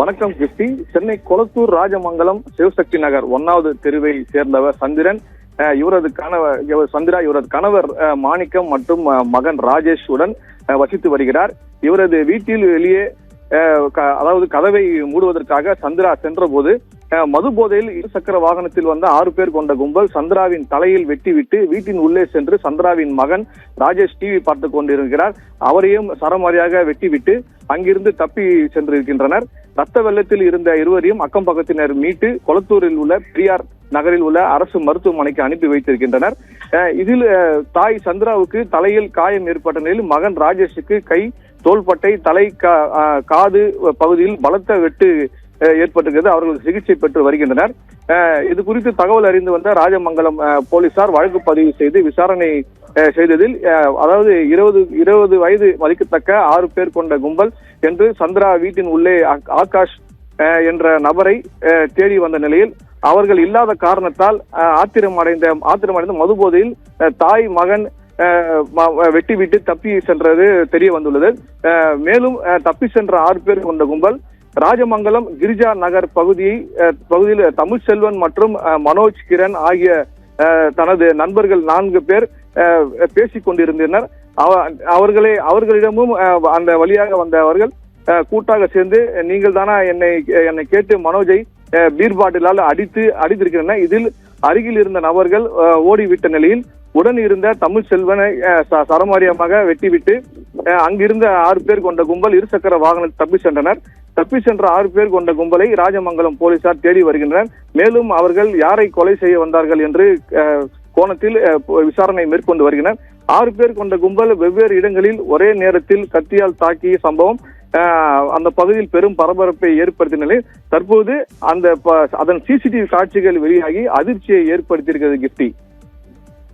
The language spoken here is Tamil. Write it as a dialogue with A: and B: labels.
A: வணக்கம் கிருஷ்டி. சென்னை கொளத்தூர் ராஜமங்கலம் சிவசக்தி நகர் 1வது தெருவை சேர்ந்தவர் சந்திரன். இவரது கணவர் மாணிக்கம் மற்றும் மகன் ராஜேஷ் உடன் வசித்து வருகிறார். இவரது வீட்டில் வெளியே அதாவது கதவை மூடுவதற்காக சந்திரா சென்ற போது மது போதையில் இருசக்கர வாகனத்தில் வந்த 6 பேர் கொண்ட கும்பல் சந்திராவின் தலையில் வெட்டிவிட்டு வீட்டின் உள்ளே சென்று சந்திராவின் மகன் ராஜேஷ் டிவி பார்த்து கொண்டிருக்கிறார். அவரையும் சரமாரியாக வெட்டிவிட்டு அங்கிருந்து தப்பி சென்றிருக்கின்றனர். ரத்த வெள்ளத்தில் இருந்த இருவரையும் அக்கம் பக்கத்தினர் மீட்டு கொளத்தூரில் உள்ள பெரியார் நகரில் உள்ள அரசு மருத்துவமனைக்கு அனுப்பி வைத்திருக்கின்றனர். இதில் தாய் சந்திராவுக்கு தலையில் காயம் ஏற்பட்ட நிலையில் மகன் ராஜேஷுக்கு கை, தோள்பட்டை, தலை, காது பகுதியில் பலத்த வெட்டு ஏற்பட்டிருக்கிறது. அவர்கள் சிகிச்சை பெற்று வருகின்றனர். இது குறித்து தகவல் அறிந்து வந்த ராஜமங்கலம் போலீசார் வழக்கு பதிவு செய்து விசாரணை செய்ததில் அதாவது 20 வயது மதிக்கத்தக்க 6 பேர் கொண்ட கும்பல் என்று சந்திரா வீட்டின் உள்ளே ஆகாஷ் என்ற நபரை தேடி வந்த நிலையில் அவர்கள் இல்லாத காரணத்தால் ஆத்திரமடைந்த மது போதையில் தாய், மகன் வெட்டிவிட்டு தப்பி சென்றது தெரிய வந்துள்ளது. மேலும் தப்பி சென்ற 6 பேர் கொண்ட கும்பல் ராஜமங்கலம் கிரிஜா நகர் பகுதியில் தமிழ்செல்வன் மற்றும் மனோஜ், கிரண் ஆகிய தனது நண்பர்கள் 4 பேர் பேசிக் கொண்டிருந்தனர். அவர்களிடமும் அந்த வழியாக வந்தவர்கள் கூட்டாக சேர்ந்து நீங்கள் தானா என்னை கேட்டு மனோஜை பீர் பாட்டிலால் அடித்திருக்கின்றனர். இதில் அருகில் இருந்த நபர்கள் ஓடிவிட்ட நிலையில் உடன் இருந்த தமிழ்செல்வனை சரமாரியமாக வெட்டிவிட்டு அங்கிருந்த 6 பேர் கொண்ட கும்பல் இருசக்கர வாகனத்தில் தப்பி சென்றனர். தப்பி சென்ற 6 பேர் கொண்ட கும்பலை ராஜமங்கலம் போலீசார் தேடி வருகின்றனர். மேலும் அவர்கள் யாரை கொலை செய்ய வந்தார்கள் என்று கோணத்தில் விசாரணை மேற்கொண்டு வருகின்றனர். 6 பேர் கொண்ட கும்பல் வெவ்வேறு இடங்களில் ஒரே நேரத்தில் கத்தியால் தாக்கிய சம்பவம் அந்த பகுதியில் பெரும் பரபரப்பை ஏற்படுத்திய நிலையில் தற்போது அதன் சிசிடிவி காட்சிகள் வெளியாகி அதிர்ச்சியை ஏற்படுத்தியிருக்கிறது கிருஷ்டி.